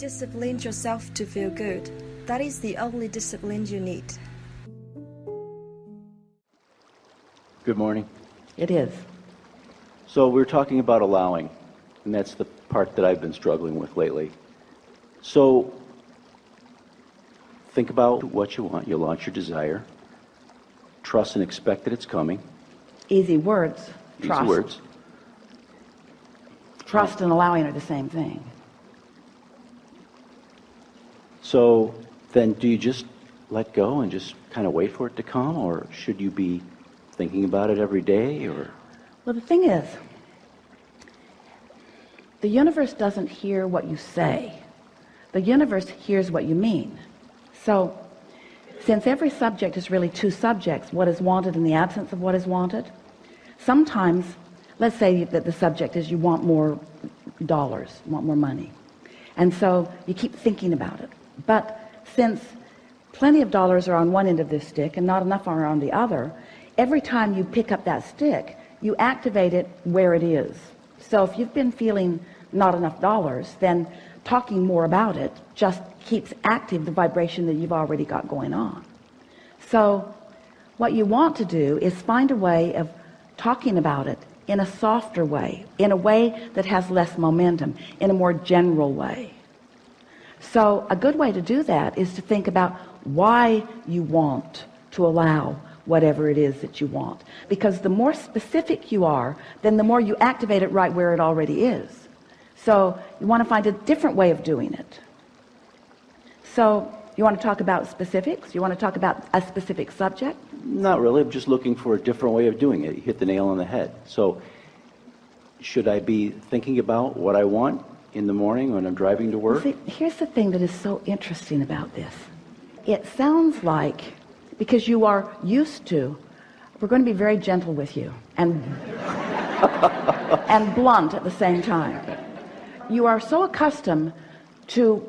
discipline yourself to feel good. That is the only discipline you need. Good morning. It is. So we're talking about allowing, and that's the part that I've been struggling with lately. So think about what you want. You launch your desire. Trust and expect that it's coming. Easy words. Trust. Easy words. Trust and allowing are the same thing. So then do you just let go and just kind of wait for it to come, or should you be thinking about it every day? Or Well, the thing is, the universe doesn't hear what you say. The universe hears what you mean. So since every subject is really two subjects, what is wanted in the absence of what is wanted, sometimes, let's say that the subject is you want more dollars, you want more money, and so you keep thinking about it. But since plenty of dollars are on one end of this stick and not enough are on the other, every time you pick up that stick, you activate it where it is. So if you've been feeling not enough dollars, then talking more about it just keeps active the vibration that you've already got going on. So what you want to do is find a way of talking about it in a softer way, in a way that has less momentum, in a more general way. So a good way to do that is to think about why you want to allow whatever it is that you want, because the more specific you are, then the more you activate it right where it already is. So you want to find a different way of doing it. So you want to talk about specifics? You want to talk about a specific subject? not really. I'm just looking for a different way of doing it. You hit the nail on the head. So should I be thinking about what I want in the morning when I'm driving to work? See, here's the thing that is so interesting about this. It sounds like, because you are used to, we're going to be very gentle with you and and blunt at the same time. You are so accustomed to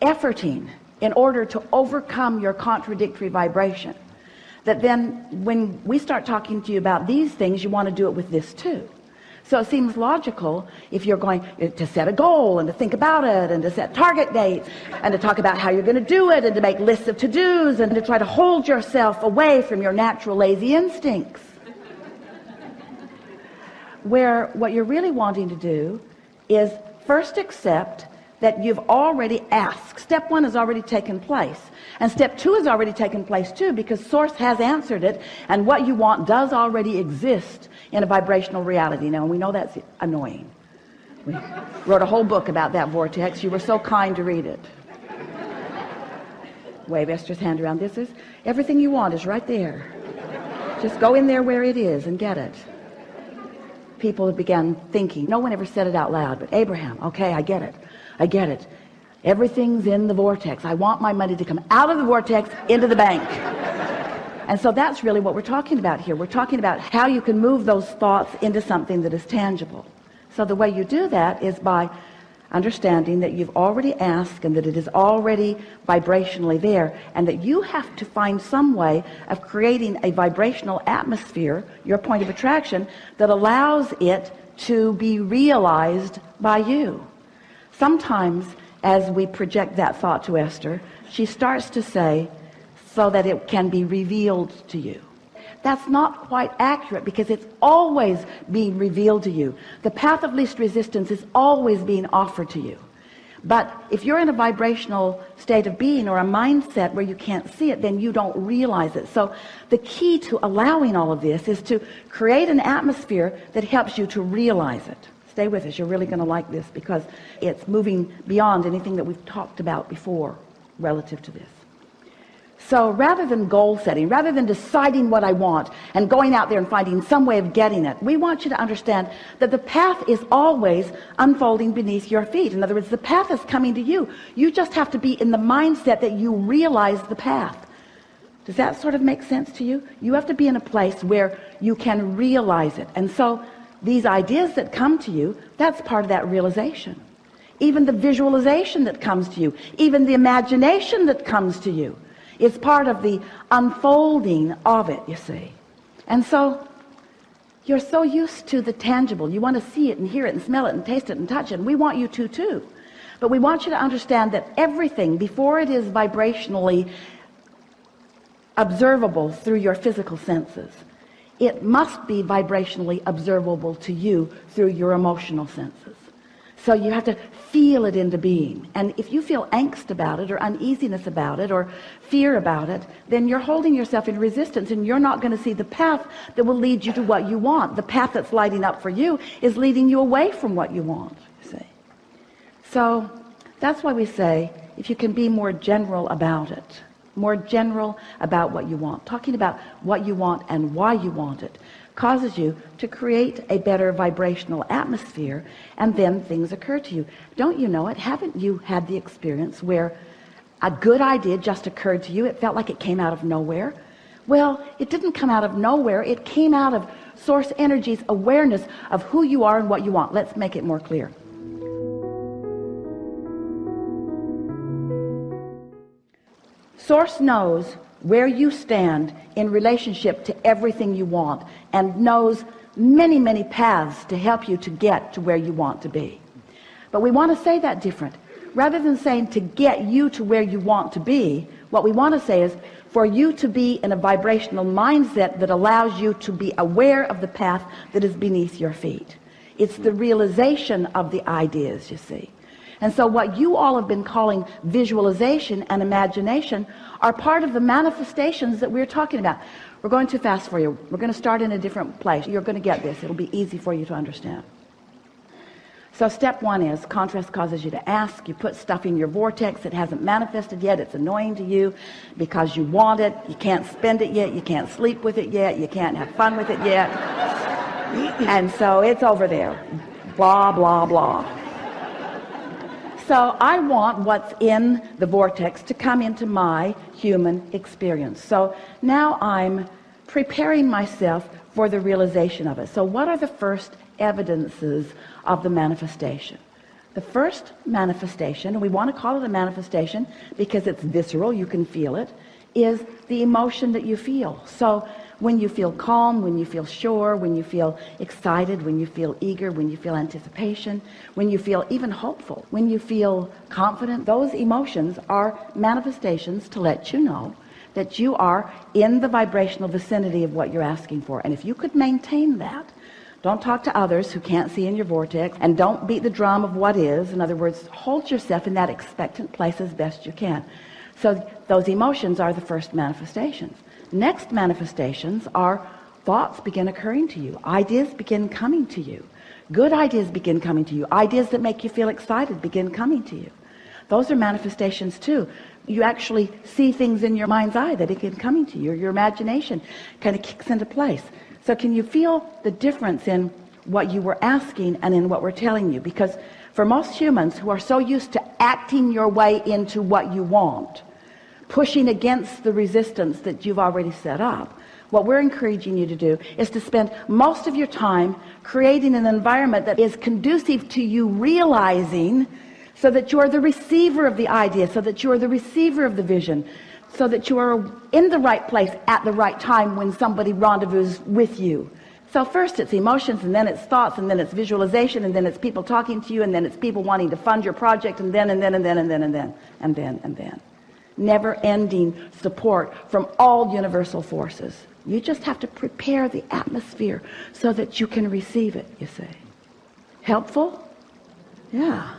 efforting in order to overcome your contradictory vibration that then when we start talking to you about these things, you want to do it with this too. So it seems logical, if you're going to set a goal and to think about it and to set target dates and to talk about how you're going to do it and to make lists of to-dos and to try to hold yourself away from your natural lazy instincts. Where what you're really wanting to do is first accept that you've already asked. Step one has already taken place, and step two has already taken place too, because source has answered it, and what you want does already exist in a vibrational reality. Now we know that's annoying. We wrote a whole book about that vortex. You were so kind to read it. Wave Esther's hand around. This is everything you want is right there. Just go in there where it is and get it. People began thinking, no one ever said it out loud, but Abraham, okay, I get it. I get it. Everything's in the vortex. I want my money to come out of the vortex into the bank. And so that's really what we're talking about here. We're talking about how you can move those thoughts into something that is tangible. So the way you do that is by understanding that you've already asked and that it is already vibrationally there, and that you have to find some way of creating a vibrational atmosphere, your point of attraction, that allows it to be realized by you. Sometimes as we project that thought to Esther, she starts to say, so that it can be revealed to you. That's not quite accurate, because it's always being revealed to you. The path of least resistance is always being offered to you. But if you're in a vibrational state of being or a mindset where you can't see it, then you don't realize it. So the key to allowing all of this is to create an atmosphere that helps you to realize it. Stay with us. You're really going to like this, because it's moving beyond anything that we've talked about before relative to this. So rather than goal setting, rather than deciding what I want and going out there and finding some way of getting it, we want you to understand that the path is always unfolding beneath your feet. In other words, the path is coming to you. You just have to be in the mindset that you realize the path. Does that sort of make sense to you? You have to be in a place where you can realize it. And so these ideas that come to you, that's part of that realization. Even the visualization that comes to you, even the imagination that comes to you, it's part of the unfolding of it, you see. And so you're so used to the tangible. You want to see it and hear it and smell it and taste it and touch it. And we want you to too. But we want you to understand that everything, before it is vibrationally observable through your physical senses, it must be vibrationally observable to you through your emotional senses. So you have to feel it into being. And if you feel angst about it, or uneasiness about it, or fear about it, then you're holding yourself in resistance, and you're not going to see the path that will lead you to what you want. The path that's lighting up for you is leading you away from what you want, you see. So that's why we say, if you can be more general about it, more general about what you want, talking about what you want and why you want it, causes you to create a better vibrational atmosphere, and then things occur to you. Don't you know it? Haven't you had the experience where a good idea just occurred to you? It felt like it came out of nowhere. Well, it didn't come out of nowhere. It came out of source energy's awareness of who you are and what you want. Let's make it more clear. Source knows where you stand in relationship to everything you want, and knows many, many paths to help you to get to where you want to be. But we want to say that different. Rather than saying to get you to where you want to be, what we want to say is for you to be in a vibrational mindset that allows you to be aware of the path that is beneath your feet. It's the realization of the ideas, you see. And so what you all have been calling visualization and imagination are part of the manifestations that we're talking about. We're going too fast for you. We're going to start in a different place. You're going to get this. It'll be easy for you to understand. So step one is contrast causes you to ask. You put stuff in your vortex that hasn't manifested yet. It's annoying to you because you want it. You can't spend it yet. You can't sleep with it yet. You can't have fun with it yet. And so it's over there. Blah, blah, blah. So I want what's in the vortex to come into my human experience. So now I'm preparing myself for the realization of it. So what are the first evidences of the manifestation? The first manifestation, and we want to call it a manifestation because it's visceral, you can feel it, is the emotion that you feel. So when you feel calm, when you feel sure, when you feel excited, when you feel eager, when you feel anticipation, when you feel even hopeful, when you feel confident, those emotions are manifestations to let you know that you are in the vibrational vicinity of what you're asking for. And if you could maintain that, don't talk to others who can't see in your vortex, and don't beat the drum of what is. In other words, hold yourself in that expectant place as best you can. So those emotions are the first manifestations. Next manifestations are thoughts begin occurring to you. Ideas begin coming to you. Good ideas begin coming to you. Ideas that make you feel excited begin coming to you. Those are manifestations too. You actually see things in your mind's eye that begin coming to you. Your imagination kind of kicks into place. So can you feel the difference in what you were asking and in what we're telling you? Because for most humans who are so used to acting your way into what you want, pushing against the resistance that you've already set up, what we're encouraging you to do is to spend most of your time creating an environment that is conducive to you realizing, so that you are the receiver of the idea, so that you are the receiver of the vision, so that you are in the right place at the right time when somebody rendezvous with you. So first it's emotions, and then it's thoughts, and then it's visualization, and then it's people talking to you, and then it's people wanting to fund your project, and then. Never-ending support from all universal forces. You just have to prepare the atmosphere so that you can receive it, you see. Helpful? Yeah.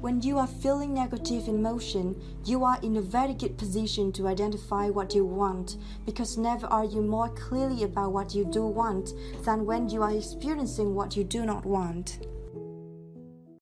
When you are feeling negative emotion, you are in a very good position to identify what you want, because never are you more clearly about what you do want than when you are experiencing what you do not want.